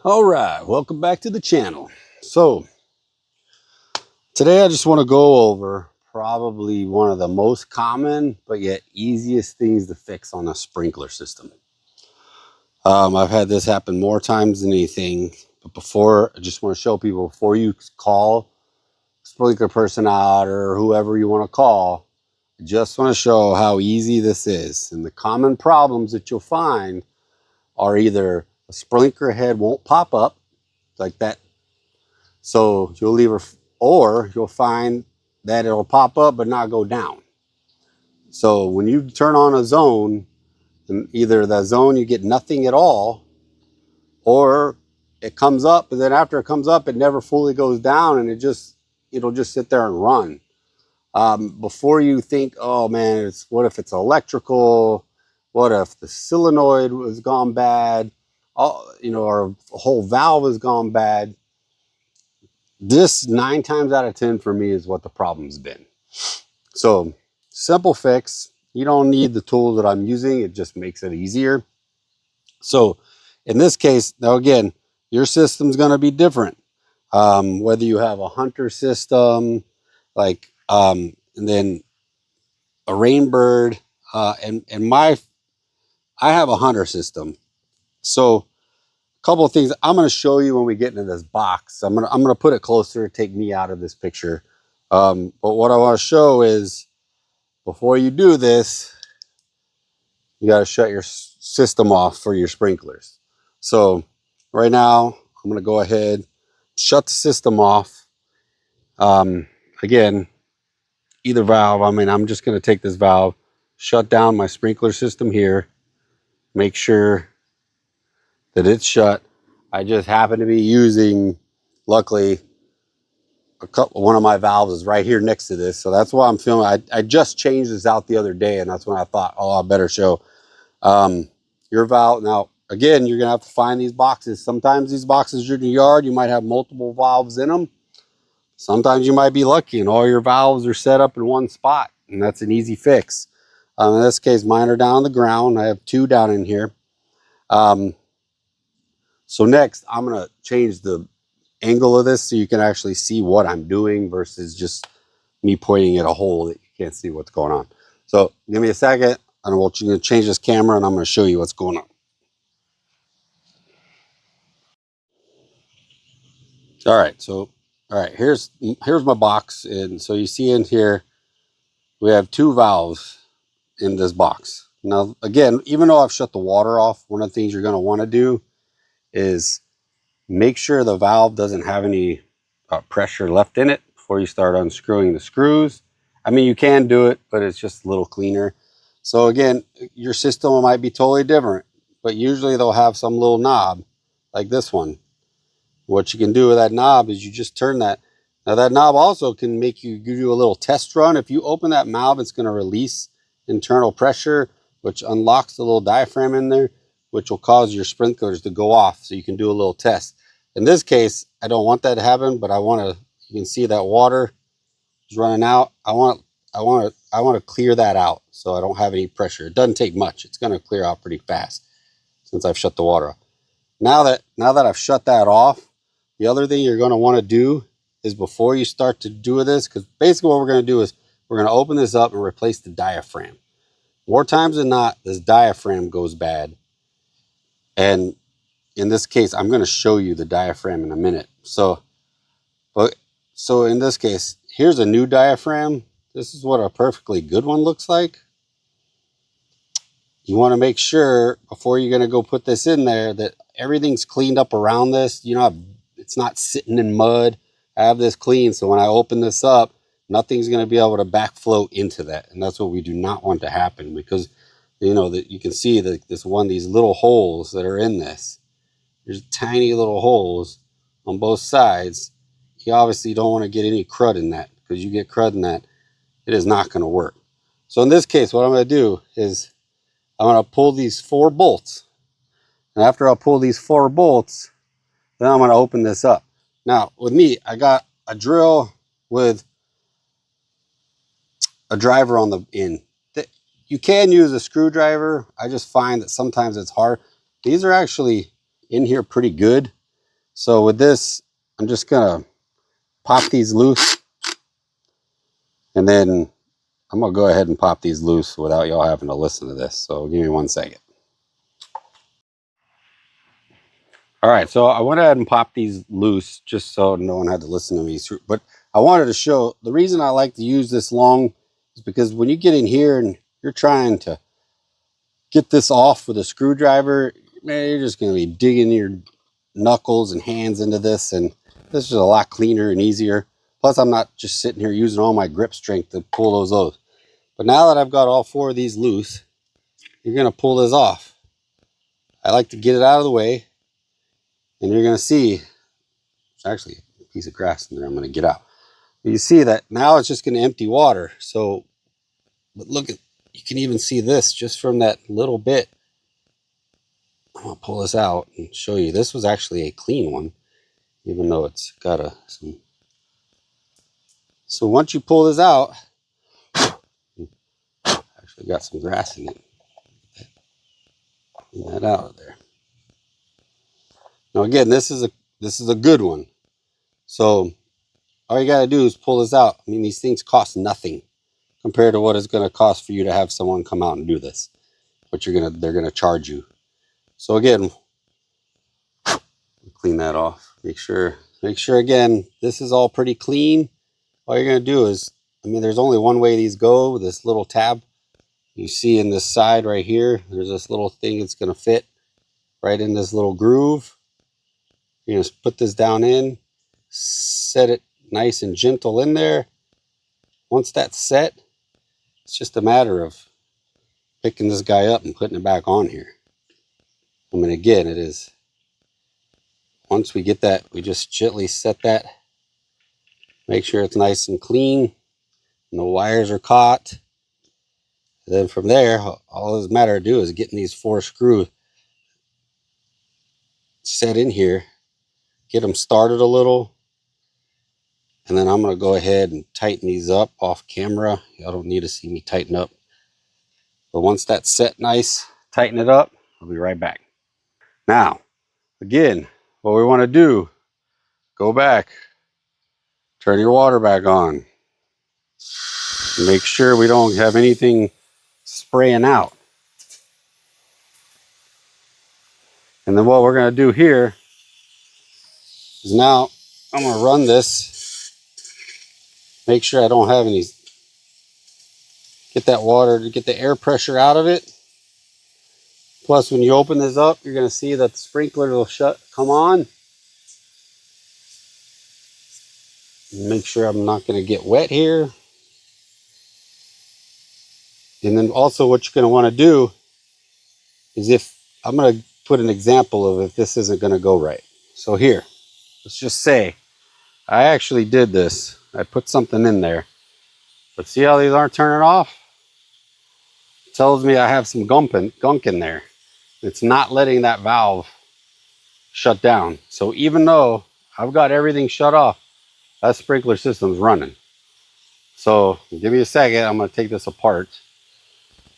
All right, welcome back to the channel. So today I just want to go over probably one of the most common but yet easiest things to fix on a sprinkler system. I've had this happen more times than anything, but before, I just want to show people, before you call a sprinkler person out or whoever you want to call, I just want to show how easy this is. And the common problems that you'll find are either a sprinkler head won't pop up like that. So you'll leave her, or you'll find that it'll pop up but not go down. So when you turn on a zone, and either the zone you get nothing at all, or it comes up, but then after it comes up, it never fully goes down, and it'll just sit there and run. Before you think, oh man, what if it's electrical? What if the solenoid was gone bad? Or a whole valve has gone bad. This 9 times out of 10 for me is what the problem's been. So simple fix. You don't need the tool that I'm using. It just makes it easier. So in this case, now again, your system's going to be different. Whether you have a Hunter system, and then a Rainbird, I have a Hunter system. So couple of things I'm going to show you when we get into this box. I'm going to put it closer, take me out of this picture. But what I want to show is, before you do this, you got to shut your system off for your sprinklers. So right now, I'm going to go ahead, shut the system off. Again, either valve. I'm just going to take this valve, shut down my sprinkler system here, make sure that it's shut. I just happen to be using, luckily, one of my valves is right here next to this, so that's why I'm filming. I just changed this out the other day, and that's when I thought, oh, I better show your valve. Now again, you're gonna have to find these boxes. Sometimes these boxes are in your yard, you might have multiple valves in them. Sometimes you might be lucky and all your valves are set up in one spot, and that's an easy fix. In this case, mine are down on the ground. I have 2 down in here. So next, I'm going to change the angle of this so you can actually see what I'm doing versus just me pointing at a hole that you can't see what's going on. So give me a second, and we're going to change this camera, and I'm going to show you what's going on. All right, here's my box. And so you see in here, we have 2 valves in this box. Now, again, even though I've shut the water off, one of the things you're going to want to do is make sure the valve doesn't have any pressure left in it before you start unscrewing the screws. You can do it, but it's just a little cleaner. So again, your system might be totally different, but usually they'll have some little knob like this one. What you can do with that knob is you just turn that. Now that knob also can give you a little test run. If you open that valve, it's going to release internal pressure, which unlocks the little diaphragm in there, which will cause your sprinklers to go off. So you can do a little test. In this case, I don't want that to happen, but you can see that water is running out. I want to clear that out so I don't have any pressure. It doesn't take much. It's going to clear out pretty fast since I've shut the water off. Now that I've shut that off, the other thing you're going to want to do is, before you start to do this, because basically what we're going to do is we're going to open this up and replace the diaphragm. More times than not, this diaphragm goes bad. And in this case, I'm going to show you the diaphragm in a minute. So in this case, here's a new diaphragm. This is what a perfectly good one looks like. You want to make sure, before you're going to go put this in there, that everything's cleaned up around this. It's not sitting in mud. I have this clean, so when I open this up, nothing's going to be able to backflow into that. And that's what we do not want to happen, because that you can see that these little holes that are in this. There's tiny little holes on both sides. You obviously don't want to get any crud in that, because you get crud in that, it is not going to work. So in this case, what I'm going to do is I'm going to pull these 4 bolts. And after I pull these 4 bolts, then I'm going to open this up. Now, with me, I got a drill with a driver on the end. You can use a screwdriver. I just find that sometimes it's hard. These are actually in here pretty good. So with this, I'm just gonna pop these loose, and then I'm gonna go ahead and pop these loose without y'all having to listen to this. So give me 1 second. All right, so I went ahead and popped these loose just so no one had to listen to me. But I wanted to show, the reason I like to use this long is because when you get in here and you're trying to get this off with a screwdriver, man, you're just gonna be digging your knuckles and hands into this, and this is a lot cleaner and easier. Plus, I'm not just sitting here using all my grip strength to pull those loose. But now that I've got all 4 of these loose, you're gonna pull this off. I like to get it out of the way, and you're gonna see, there's actually a piece of grass in there I'm gonna get out. But you see that now it's just gonna empty water. So, but look at, you can even see this just from that little bit. I'm gonna pull this out and show you. This was actually a clean one, even though it's got some. So once you pull this out, actually got some grass in it. Clean that out of there. Now again, this is a good one. So all you gotta do is pull this out. I mean, these things cost nothing compared to what it's gonna cost for you to have someone come out and do this. But they're gonna charge you. So again, clean that off. Make sure again, this is all pretty clean. All you're gonna do is, I mean, there's only one way these go. This little tab you see in this side right here, there's this little thing that's gonna fit right in this little groove. You're gonna put this down in, set it nice and gentle in there. Once that's set, it's just a matter of picking this guy up and putting it back on here. I mean, again, it is, once we get that, we just gently set that, make sure it's nice and clean and the wires are caught. And then from there, all it's a matter of do is getting these 4 screws set in here, get them started a little, and then I'm going to go ahead and tighten these up off camera. Y'all don't need to see me tighten up. But once that's set nice, tighten it up. I'll be right back. Now, again, what we want to do, go back, turn your water back on. Make sure we don't have anything spraying out. And then what we're going to do here is now I'm going to run this, make sure I don't have any, get that water, get the air pressure out of it. Plus, when you open this up, you're going to see that the sprinkler will come on. Make sure I'm not going to get wet here. And then also what you're going to want to do is, if I'm going to put an example of if this isn't going to go right. So here, let's just say I actually did this. I put something in there, but see how these aren't turning off? It tells me I have some gunk in there. It's not letting that valve shut down. So even though I've got everything shut off, that sprinkler system's running. So give me a second. I'm going to take this apart,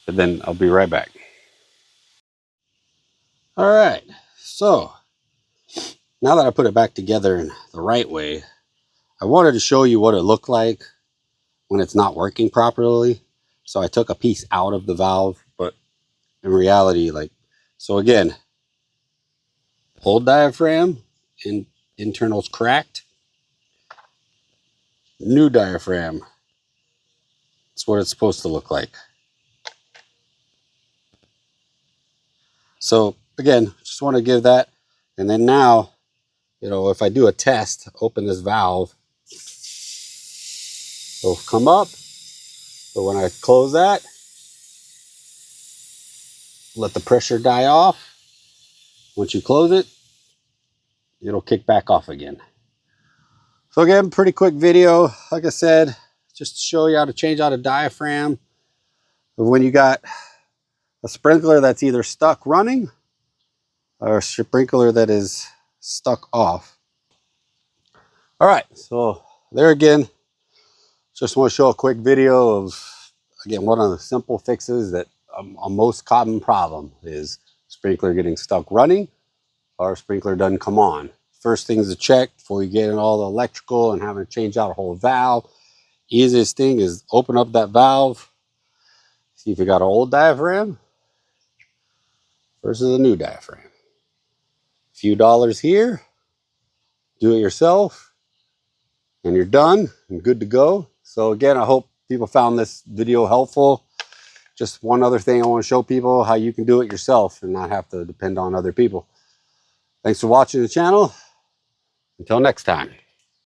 and then I'll be right back. All right. So now that I put it back together in the right way, I wanted to show you what it looked like when it's not working properly. So I took a piece out of the valve, but in reality, so again, old diaphragm, internal's cracked. New diaphragm. That's what it's supposed to look like. So again, just want to give that. And then now, if I do a test, open this valve, it'll come up. But when I close that, let the pressure die off. Once you close it, it'll kick back off again. So again, pretty quick video. Like I said, just to show you how to change out a diaphragm of when you got a sprinkler that's either stuck running or a sprinkler that is stuck off. All right, so there again, just want to show a quick video of, again, one of the simple fixes that a most common problem is sprinkler getting stuck running or sprinkler doesn't come on. first things to check before you get in all the electrical and having to change out a whole valve. Easiest thing is open up that valve, see if you got an old diaphragm versus a new diaphragm. A few dollars here, do it yourself, and you're done and good to go. So again, I hope people found this video helpful. Just one other thing I want to show people how you can do it yourself and not have to depend on other people. Thanks for watching the channel. Until next time.